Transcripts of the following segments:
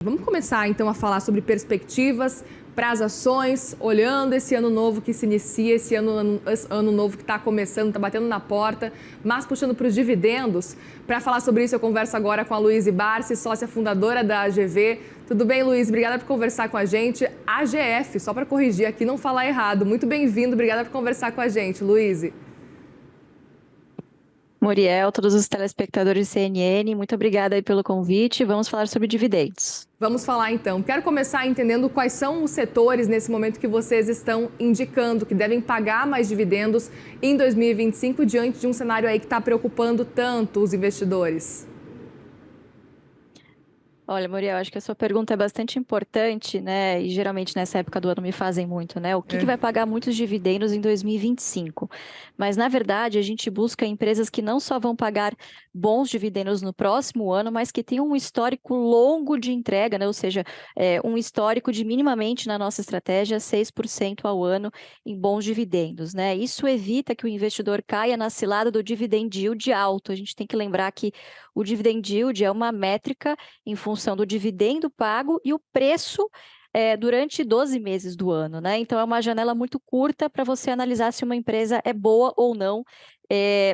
Vamos começar então a falar sobre perspectivas para as ações, olhando esse ano novo que se inicia, esse ano novo que está começando, está batendo na porta, mas puxando para os dividendos. Para falar sobre isso, eu converso agora com a Luíse Barsi, sócia fundadora da AGV. Tudo bem, Luíse? Obrigada por conversar com a gente. AGF, só para corrigir aqui, não falar errado. Muito bem-vindo, obrigada por conversar com a gente, Luíse. Muriel, todos os telespectadores de CNN, muito obrigada aí pelo convite. Vamos falar sobre dividendos. Vamos falar então. Quero começar entendendo quais são os setores nesse momento que vocês estão indicando que devem pagar mais dividendos em 2025 diante de um cenário aí que está preocupando tanto os investidores. Olha, Muriel, acho que a sua pergunta é bastante importante, né? E geralmente nessa época do ano me fazem muito, né? O que vai pagar muitos dividendos em 2025? Mas, na verdade, a gente busca empresas que não só vão pagar bons dividendos no próximo ano, mas que tenham um histórico longo de entrega, né? Ou seja, um histórico de minimamente na nossa estratégia 6% ao ano em bons dividendos, né? Isso evita que o investidor caia na cilada do dividend yield alto. A gente tem que lembrar que o dividend yield é uma métrica em função do dividendo pago e o preço durante 12 meses do ano, né? Então, é uma janela muito curta para você analisar se uma empresa é boa ou não,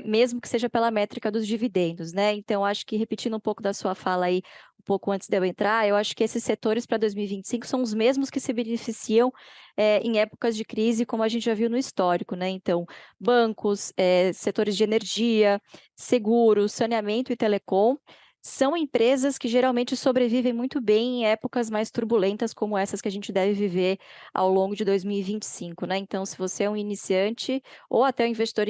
mesmo que seja pela métrica dos dividendos, né? Então, acho que, repetindo um pouco da sua fala aí, um pouco antes de eu entrar, eu acho que esses setores para 2025 são os mesmos que se beneficiam em épocas de crise, como a gente já viu no histórico, né? Então, bancos, setores de energia, seguros, saneamento e telecom, são empresas que geralmente sobrevivem muito bem em épocas mais turbulentas como essas que a gente deve viver ao longo de 2025, né? Então, se você é um iniciante ou até um investidor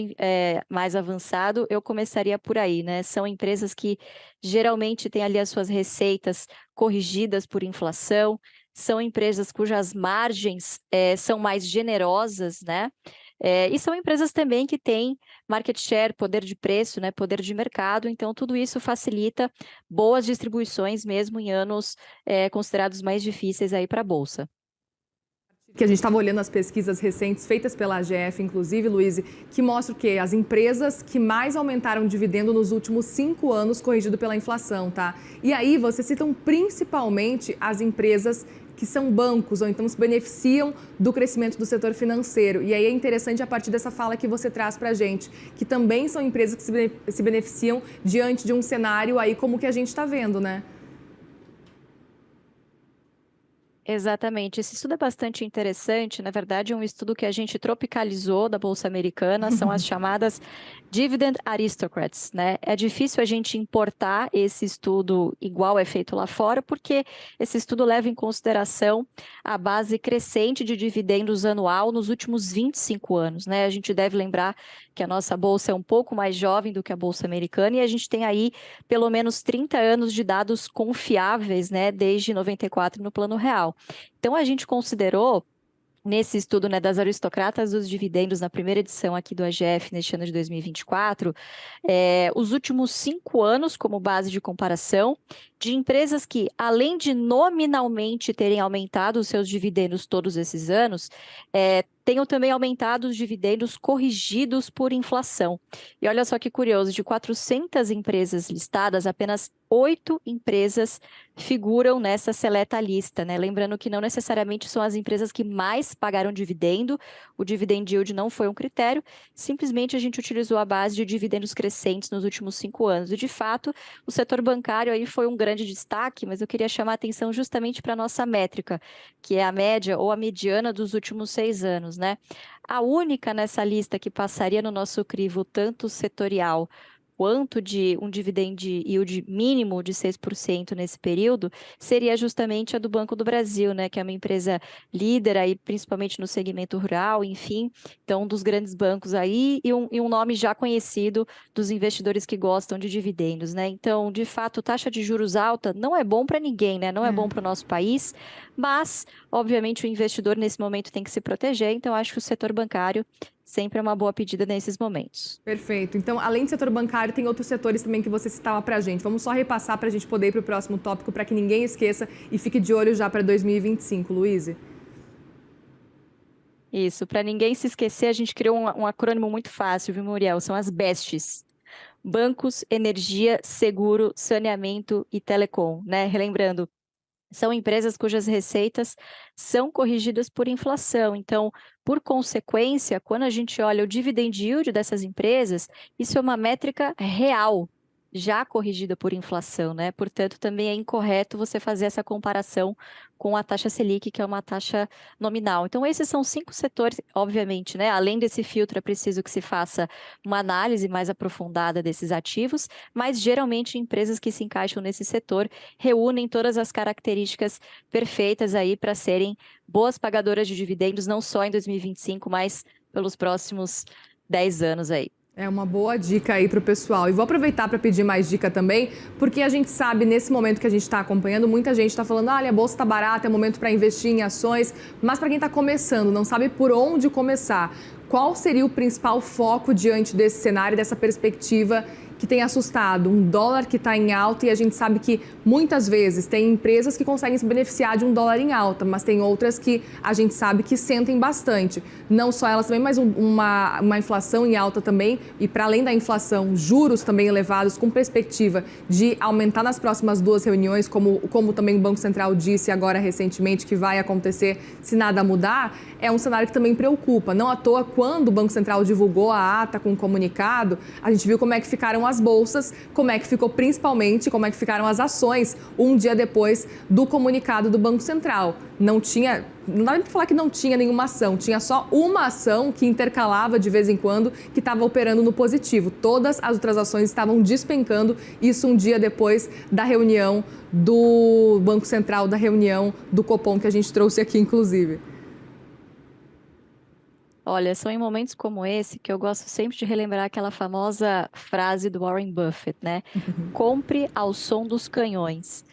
mais avançado, eu começaria por aí, né? São empresas que geralmente têm ali as suas receitas corrigidas por inflação, são empresas cujas margens são mais generosas, né? E são empresas também que têm market share, poder de preço, né, poder de mercado, então tudo isso facilita boas distribuições mesmo em anos considerados mais difíceis aí para a Bolsa. Que a gente estava olhando as pesquisas recentes feitas pela AGF, inclusive, Luíse, que mostram que as empresas que mais aumentaram o dividendo nos últimos 5 anos, corrigido pela inflação, tá? E aí vocês citam principalmente as empresas que são bancos ou então se beneficiam do crescimento do setor financeiro. E aí é interessante a partir dessa fala que você traz para a gente, que também são empresas que se beneficiam diante de um cenário aí como o que a gente está vendo, né? Exatamente. Esse estudo é bastante interessante. Na verdade, é um estudo que a gente tropicalizou da Bolsa Americana, são as chamadas Dividend Aristocrats, né? É difícil a gente importar esse estudo igual é feito lá fora, porque esse estudo leva em consideração a base crescente de dividendos anual nos últimos 25 anos, né? A gente deve lembrar que a nossa bolsa é um pouco mais jovem do que a Bolsa Americana e a gente tem aí pelo menos 30 anos de dados confiáveis, né? Desde 94 no Plano Real. Então, a gente considerou, nesse estudo, né, das aristocratas dos dividendos, na primeira edição aqui do AGF, neste ano de 2024, os últimos 5 anos como base de comparação de empresas que, além de nominalmente terem aumentado os seus dividendos todos esses anos, tenham também aumentado os dividendos corrigidos por inflação. E olha só que curioso, de 400 empresas listadas, apenas 8 empresas figuram nessa seleta lista, né? Lembrando que não necessariamente são as empresas que mais pagaram dividendo, o dividend yield não foi um critério, simplesmente a gente utilizou a base de dividendos crescentes nos últimos 5 anos. E, de fato, o setor bancário aí foi um grande destaque, mas eu queria chamar a atenção justamente para a nossa métrica, que é a média ou a mediana dos últimos 6 anos, né? A única nessa lista que passaria no nosso crivo tanto setorial quanto de um dividend yield mínimo de 6% nesse período, seria justamente a do Banco do Brasil, né, que é uma empresa líder aí, principalmente no segmento rural, enfim, então um dos grandes bancos aí e um nome já conhecido dos investidores que gostam de dividendos, né? Então, de fato, taxa de juros alta não é bom para ninguém, né? Não é bom para o nosso país, mas, obviamente, o investidor nesse momento tem que se proteger, então acho que o setor bancário sempre é uma boa pedida nesses momentos. Perfeito. Então, além do setor bancário, tem outros setores também que você citava para a gente. Vamos só repassar para a gente poder ir para o próximo tópico, para que ninguém esqueça e fique de olho já para 2025, Luíse. Isso, para ninguém se esquecer, a gente criou um acrônimo muito fácil, viu, Muriel? São as BESTs. Bancos, energia, seguro, saneamento e telecom, né? Relembrando, são empresas cujas receitas são corrigidas por inflação. Então, por consequência, quando a gente olha o dividend yield dessas empresas, isso é uma métrica real, já corrigida por inflação, né? Portanto, também é incorreto você fazer essa comparação com a taxa Selic, que é uma taxa nominal. Então, esses são 5 setores, obviamente, né? Além desse filtro, é preciso que se faça uma análise mais aprofundada desses ativos, mas geralmente empresas que se encaixam nesse setor reúnem todas as características perfeitas aí para serem boas pagadoras de dividendos, não só em 2025, mas pelos próximos 10 anos aí. É uma boa dica aí para o pessoal. E vou aproveitar para pedir mais dica também, porque a gente sabe, nesse momento que a gente está acompanhando, muita gente está falando, olha, a bolsa está barata, é momento para investir em ações. Mas para quem está começando, não sabe por onde começar, qual seria o principal foco diante desse cenário, dessa perspectiva que tem assustado? Um dólar que está em alta, e a gente sabe que muitas vezes tem empresas que conseguem se beneficiar de um dólar em alta, mas tem outras que a gente sabe que sentem bastante. Não só elas também, mas uma inflação em alta também, e para além da inflação, juros também elevados, com perspectiva de aumentar nas próximas 2 reuniões, como também o Banco Central disse agora recentemente que vai acontecer se nada mudar. É um cenário que também preocupa. Não à toa, quando o Banco Central divulgou a ata com o comunicado, a gente viu como é que ficaram as bolsas, como é que ficou principalmente, como é que ficaram as ações um dia depois do comunicado do Banco Central. Não dá nem para falar que não tinha nenhuma ação, tinha só uma ação que intercalava de vez em quando, que estava operando no positivo. Todas as outras ações estavam despencando, isso um dia depois da reunião do Banco Central, da reunião do Copom, que a gente trouxe aqui, inclusive. Olha, são em momentos como esse que eu gosto sempre de relembrar aquela famosa frase do Warren Buffett, né? Compre ao som dos canhões.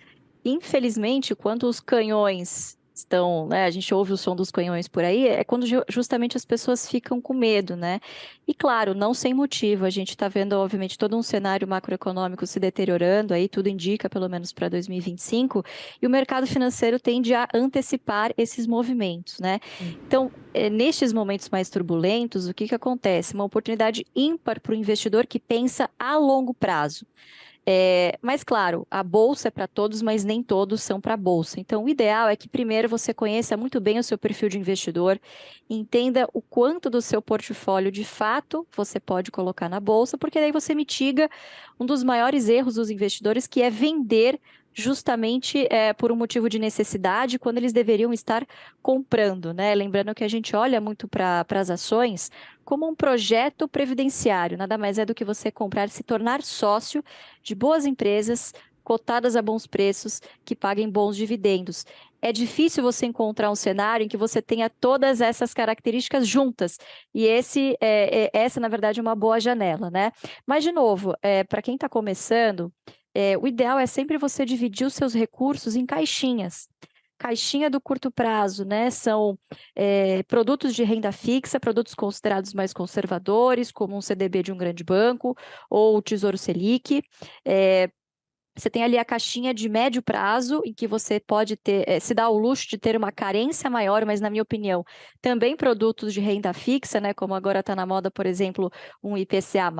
Infelizmente, quando os canhões estão, né, a gente ouve o som dos canhões por aí, é quando justamente as pessoas ficam com medo, né? E claro, não sem motivo, a gente está vendo, obviamente, todo um cenário macroeconômico se deteriorando, aí tudo indica, pelo menos para 2025, e o mercado financeiro tende a antecipar esses movimentos, né? Então, nestes momentos mais turbulentos, o que que acontece? Uma oportunidade ímpar para o investidor que pensa a longo prazo. Mas, claro, a bolsa é para todos, mas nem todos são para a bolsa. Então, o ideal é que primeiro você conheça muito bem o seu perfil de investidor, entenda o quanto do seu portfólio de fato você pode colocar na bolsa, porque daí você mitiga um dos maiores erros dos investidores, que é vender justamente por um motivo de necessidade, quando eles deveriam estar comprando, né? Lembrando que a gente olha muito para as ações como um projeto previdenciário, nada mais é do que você comprar, se tornar sócio de boas empresas, cotadas a bons preços, que paguem bons dividendos. É difícil você encontrar um cenário em que você tenha todas essas características juntas, e essa, na verdade, é uma boa janela, né? Mas, de novo, para quem está começando, o ideal é sempre você dividir os seus recursos em caixinhas. Caixinha do curto prazo, né? São produtos de renda fixa, produtos considerados mais conservadores, como um CDB de um grande banco ou o Tesouro Selic. Você tem ali a caixinha de médio prazo, em que você pode se dar o luxo de ter uma carência maior, mas, na minha opinião, também produtos de renda fixa, né? Como agora está na moda, por exemplo, um IPCA+,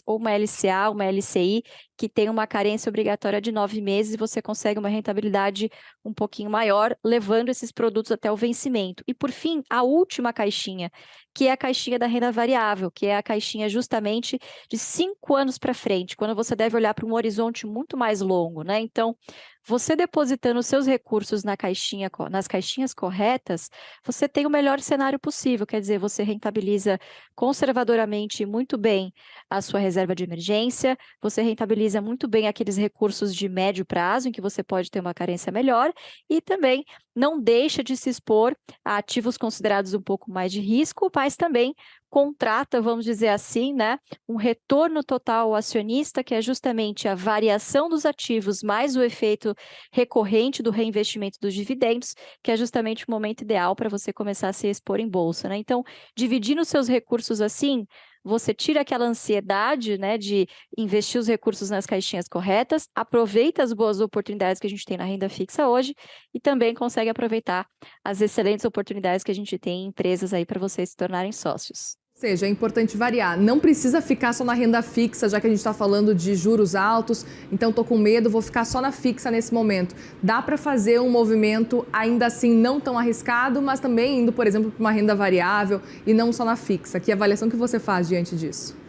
ou uma LCA, uma LCI, que tem uma carência obrigatória de 9 meses, e você consegue uma rentabilidade um pouquinho maior, levando esses produtos até o vencimento. E, por fim, a última caixinha, que é a caixinha da renda variável, que é a caixinha justamente de 5 anos para frente, quando você deve olhar para um horizonte muito mais longo, né? Então, você depositando os seus recursos nas caixinhas corretas, você tem o melhor cenário possível, quer dizer, você rentabiliza conservadoramente muito bem a sua reserva de emergência, você rentabiliza muito bem aqueles recursos de médio prazo, em que você pode ter uma carência melhor, e também não deixa de se expor a ativos considerados um pouco mais de risco, mas também contrata, vamos dizer assim, né, um retorno total ao acionista, que é justamente a variação dos ativos mais o efeito recorrente do reinvestimento dos dividendos, que é justamente o momento ideal para você começar a se expor em bolsa, né? Então, dividindo os seus recursos assim, você tira aquela ansiedade, né, de investir os recursos nas caixinhas corretas, aproveita as boas oportunidades que a gente tem na renda fixa hoje e também consegue aproveitar as excelentes oportunidades que a gente tem em empresas aí para vocês se tornarem sócios. Ou seja, é importante variar. Não precisa ficar só na renda fixa, já que a gente está falando de juros altos, então estou com medo, vou ficar só na fixa nesse momento. Dá para fazer um movimento ainda assim não tão arriscado, mas também indo, por exemplo, para uma renda variável e não só na fixa. Que avaliação que você faz diante disso?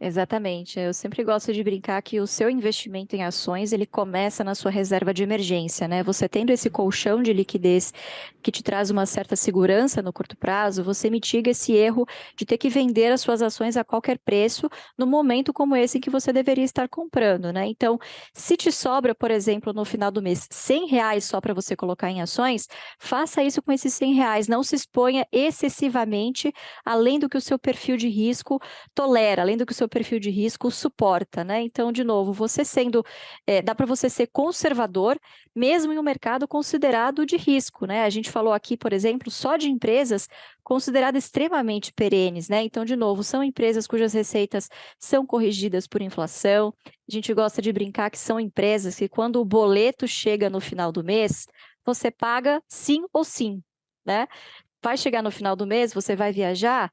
Exatamente. Eu sempre gosto de brincar que o seu investimento em ações, ele começa na sua reserva de emergência, né? Você tendo esse colchão de liquidez que te traz uma certa segurança no curto prazo, você mitiga esse erro de ter que vender as suas ações a qualquer preço no momento como esse em que você deveria estar comprando, né? Então, se te sobra, por exemplo, no final do mês, R$ 100 só para você colocar em ações, faça isso com esses R$ 100. Não se exponha excessivamente além do que o seu perfil de risco tolera, além do que o seu perfil de risco suporta, né? Então, de novo, dá para você ser conservador, mesmo em um mercado considerado de risco, né? A gente falou aqui, por exemplo, só de empresas consideradas extremamente perenes, né? Então, de novo, são empresas cujas receitas são corrigidas por inflação. A gente gosta de brincar que são empresas que, quando o boleto chega no final do mês, você paga sim ou sim, né? Vai chegar no final do mês, você vai viajar,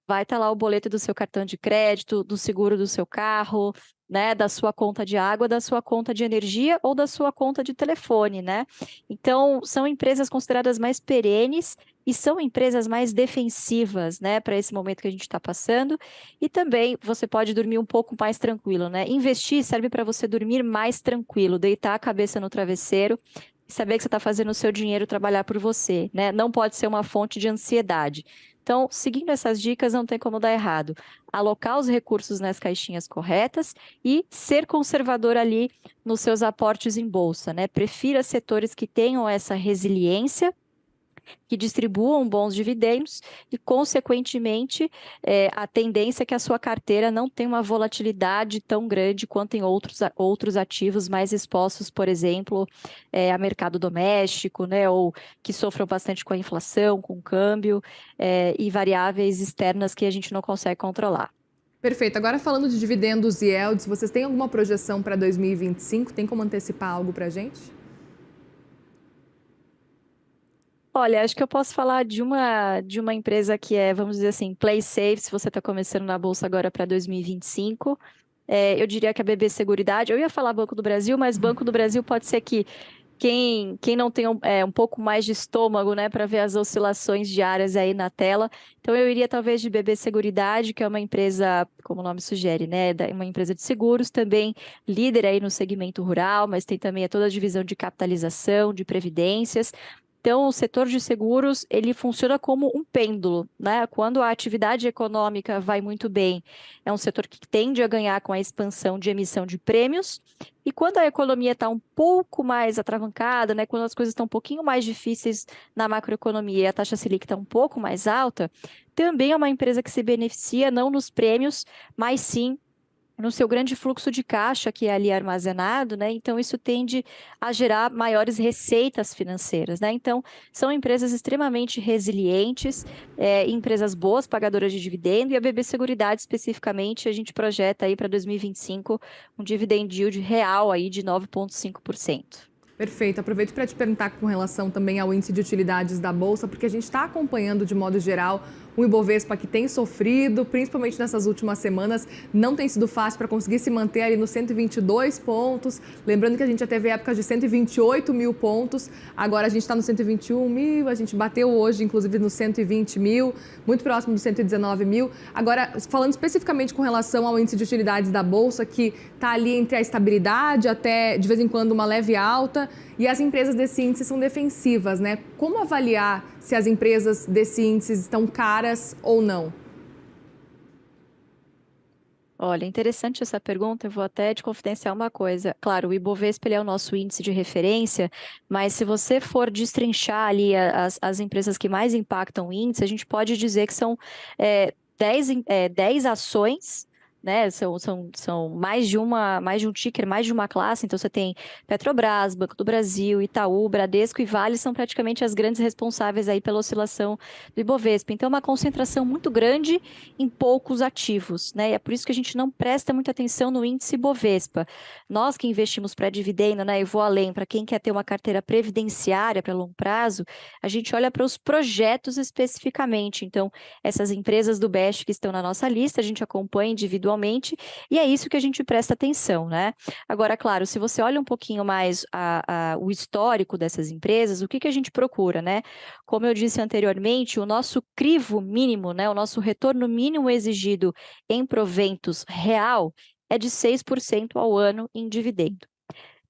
vai estar lá o boleto do seu cartão de crédito, do seguro do seu carro, né, da sua conta de água, da sua conta de energia ou da sua conta de telefone, né? Então, são empresas consideradas mais perenes e são empresas mais defensivas, né, para esse momento que a gente está passando. E também você pode dormir um pouco mais tranquilo, né? Investir serve para você dormir mais tranquilo, deitar a cabeça no travesseiro e saber que você está fazendo o seu dinheiro trabalhar por você, né? Não pode ser uma fonte de ansiedade. Então, seguindo essas dicas, não tem como dar errado. Alocar os recursos nas caixinhas corretas e ser conservador ali nos seus aportes em bolsa, né? Prefira setores que tenham essa resiliência, que distribuam bons dividendos e, consequentemente, a tendência é que a sua carteira não tenha uma volatilidade tão grande quanto em outros ativos mais expostos, por exemplo, a mercado doméstico, né, ou que sofram bastante com a inflação, com o câmbio, e variáveis externas que a gente não consegue controlar. Perfeito. Agora falando de dividendos e yields, vocês têm alguma projeção para 2025? Tem como antecipar algo para a gente? Olha, acho que eu posso falar de uma empresa que é, vamos dizer assim, play safe, se você está começando na Bolsa agora para 2025. Eu diria que a BB Seguridade, eu ia falar Banco do Brasil, mas Banco do Brasil pode ser que quem não tem um pouco mais de estômago, né, para ver as oscilações diárias aí na tela. Então, eu iria talvez de BB Seguridade, que é uma empresa, como o nome sugere, né, uma empresa de seguros, também líder aí no segmento rural, mas tem também toda a divisão de capitalização, de previdências. Então, o setor de seguros, ele funciona como um pêndulo, né? Quando a atividade econômica vai muito bem, é um setor que tende a ganhar com a expansão de emissão de prêmios, e quando a economia está um pouco mais atravancada, né? Quando as coisas estão um pouquinho mais difíceis na macroeconomia e a taxa Selic está um pouco mais alta, também é uma empresa que se beneficia não nos prêmios, mas sim no seu grande fluxo de caixa que é ali armazenado, né? Então, isso tende a gerar maiores receitas financeiras, né? Então, são empresas extremamente resilientes, empresas boas, pagadoras de dividendo, e a BB Seguridade, especificamente, a gente projeta aí para 2025 um dividend yield real aí de 9,5%. Perfeito. Aproveito para te perguntar com relação também ao índice de utilidades da Bolsa, porque a gente está acompanhando de modo geral o Ibovespa que tem sofrido, principalmente nessas últimas semanas, não tem sido fácil para conseguir se manter ali nos 122 pontos. Lembrando que a gente já teve épocas de 128 mil pontos, agora a gente está no 121 mil, a gente bateu hoje, inclusive, no 120 mil, muito próximo dos 119 mil. Agora, falando especificamente com relação ao índice de utilidades da Bolsa, que está ali entre a estabilidade até, de vez em quando, uma leve alta, e as empresas desse índice são defensivas, né? Como avaliar se as empresas desse índice estão caras ou não? Olha, interessante essa pergunta, eu vou até te confidenciar uma coisa. Claro, o Ibovespa ele é o nosso índice de referência, mas se você for destrinchar ali as empresas que mais impactam o índice, a gente pode dizer que são 10 ações né? São mais de um ticker, mais de uma classe. Então, você tem Petrobras, Banco do Brasil, Itaú, Bradesco e Vale são praticamente as grandes responsáveis aí pela oscilação do Ibovespa. Então, é uma concentração muito grande em poucos ativos, né? E é por isso que a gente não presta muita atenção no índice Ibovespa. Nós que investimos para dividendo, né? E vou além, para quem quer ter uma carteira previdenciária para longo prazo, a gente olha para os projetos especificamente. Então, essas empresas do Best que estão na nossa lista, a gente acompanha individualmente, e é isso que a gente presta atenção, né? Agora, claro, se você olha um pouquinho mais o histórico dessas empresas, o que a gente procura, né? Como eu disse anteriormente, o nosso crivo mínimo, né? O nosso retorno mínimo exigido em proventos real é de 6% ao ano em dividendo.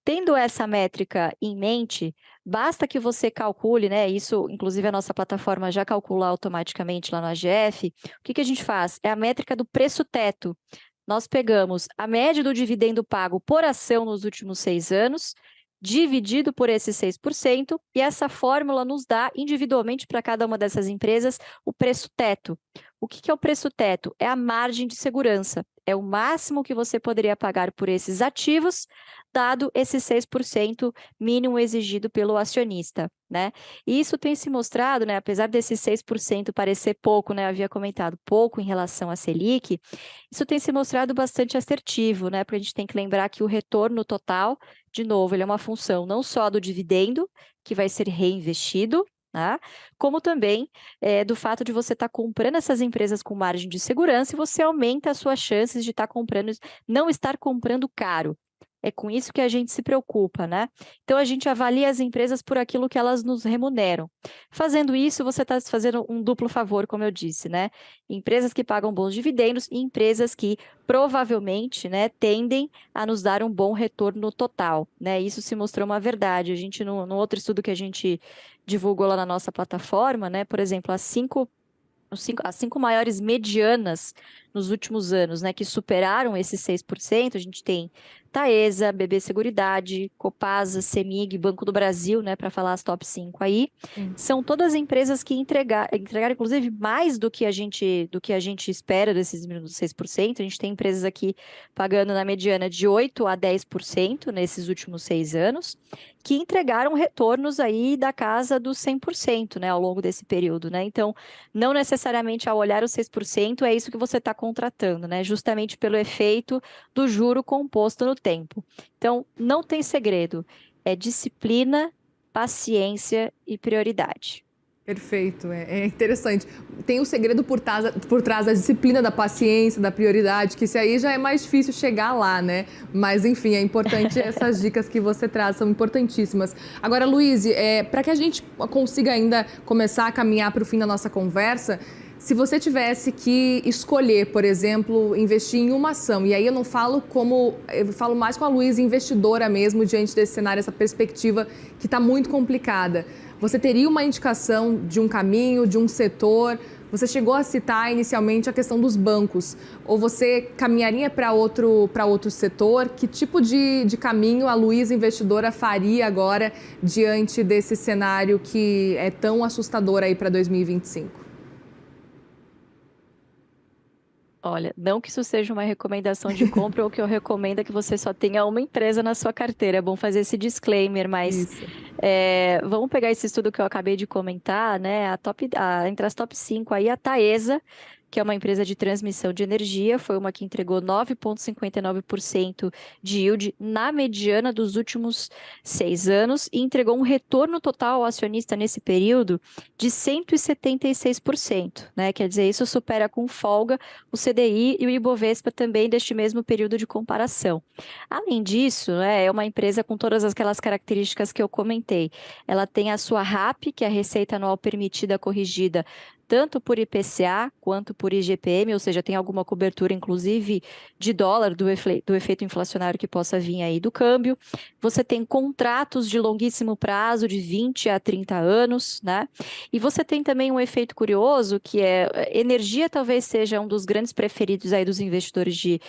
Tendo essa métrica em mente, basta que você calcule, né? Isso, inclusive, a nossa plataforma já calcula automaticamente lá no AGF. O que a gente faz? É a métrica do preço teto. Nós pegamos a média do dividendo pago por ação nos últimos 6 anos, dividido por esses 6%, e essa fórmula nos dá individualmente para cada uma dessas empresas o preço teto. O que é o preço teto? É a margem de segurança. É o máximo que você poderia pagar por esses ativos, dado esse 6% mínimo exigido pelo acionista, né? E isso tem se mostrado, né, apesar desse 6% parecer pouco, né, eu havia comentado, pouco em relação à Selic, isso tem se mostrado bastante assertivo, né, porque a gente tem que lembrar que o retorno total, de novo, ele é uma função não só do dividendo, que vai ser reinvestido, tá? Como também do fato de você estar comprando essas empresas com margem de segurança e você aumenta as suas chances de estar comprando, não estar comprando caro. É com isso que a gente se preocupa, né? Então, a gente avalia as empresas por aquilo que elas nos remuneram. Fazendo isso, você está fazendo um duplo favor, como eu disse, né? Empresas que pagam bons dividendos e empresas que provavelmente, né, tendem a nos dar um bom retorno total, né? Isso se mostrou uma verdade. A gente, no outro estudo que a gente divulgou lá na nossa plataforma, né? Por exemplo, as cinco maiores medianas nos últimos anos, né, que superaram esses 6%, a gente tem Taesa, BB Seguridade, Copasa, Semig, Banco do Brasil, né, para falar as top 5 aí. São todas empresas que entregaram, inclusive, mais do que a gente espera desses 6%. A gente tem empresas aqui pagando na mediana de 8% a 10% nesses últimos 6 anos, que entregaram retornos aí da casa dos 100%, né, ao longo desse período, né? Então, não necessariamente ao olhar os 6% é isso que você está contratando, né? Justamente pelo efeito do juro composto no tempo. Então, não tem segredo, é disciplina, paciência e prioridade. Perfeito, é interessante. Tem o segredo por trás da disciplina, da paciência, da prioridade, que isso aí já é mais difícil chegar lá, né? Mas, enfim, é importante essas dicas que você traz, são importantíssimas. Agora, Luiz, para que a gente consiga ainda começar a caminhar para o fim da nossa conversa, se você tivesse que escolher, por exemplo, investir em uma ação, e aí eu falo mais com a Luiz, investidora mesmo, diante desse cenário, essa perspectiva que está muito complicada. Você teria uma indicação de um caminho, de um setor? Você chegou a citar inicialmente a questão dos bancos. Ou você caminharia para outro setor? Que tipo de caminho a Luiz investidora faria agora diante desse cenário que é tão assustador aí para 2025? Olha, não que isso seja uma recomendação de compra ou que eu recomendo é que você só tenha uma empresa na sua carteira. É bom fazer esse disclaimer, mas vamos pegar esse estudo que eu acabei de comentar, né? Entre as top 5 aí, a Taesa, que é uma empresa de transmissão de energia, foi uma que entregou 9,59% de yield na mediana dos últimos 6 anos e entregou um retorno total ao acionista nesse período de 176%, né? Quer dizer, isso supera com folga o CDI e o Ibovespa também deste mesmo período de comparação. Além disso, né, é uma empresa com todas aquelas características que eu comentei. Ela tem a sua RAP, que é a receita anual permitida corrigida, tanto por IPCA quanto por IGPM, ou seja, tem alguma cobertura, inclusive, de dólar do efeito inflacionário que possa vir aí do câmbio. Você tem contratos de longuíssimo prazo, de 20 a 30 anos, né? E você tem também um efeito curioso, que é energia talvez seja um dos grandes preferidos aí dos investidores de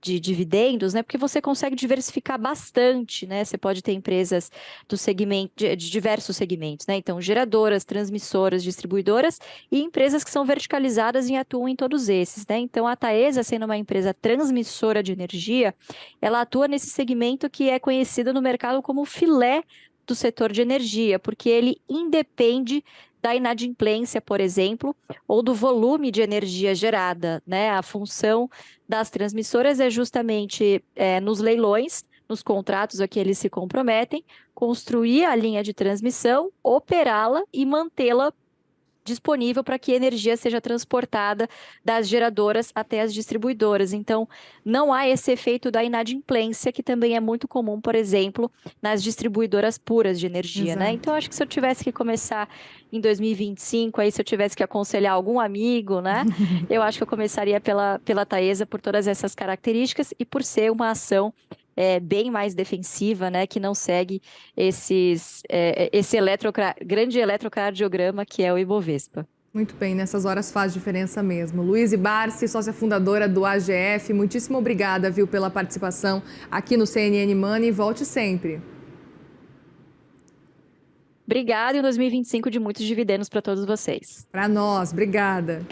de dividendos, né? Porque você consegue diversificar bastante, né? Você pode ter empresas do segmento, de diversos segmentos, né? Então, geradoras, transmissoras, distribuidoras e empresas que são verticalizadas e atuam em todos esses, né? Então, a Taesa, sendo uma empresa transmissora de energia, ela atua nesse segmento que é conhecido no mercado como filé do setor de energia, porque ele independe da inadimplência, por exemplo, ou do volume de energia gerada, né? A função das transmissoras é justamente nos leilões, nos contratos a que eles se comprometem, construir a linha de transmissão, operá-la e mantê-la disponível para que a energia seja transportada das geradoras até as distribuidoras. Então, não há esse efeito da inadimplência, que também é muito comum, por exemplo, nas distribuidoras puras de energia, né? Exato. Então, acho que se eu tivesse que começar em 2025, aí se eu tivesse que aconselhar algum amigo, né? Eu acho que eu começaria pela Taesa por todas essas características e por ser uma ação bem mais defensiva, né? Que não segue esse grande eletrocardiograma que é o Ibovespa. Muito bem, nessas horas faz diferença mesmo. Luíse Barsi, sócia fundadora do AGF, muitíssimo obrigada, viu, pela participação aqui no CNN Money. Volte sempre. Obrigada e um 2025 de muitos dividendos para todos vocês. Para nós, obrigada.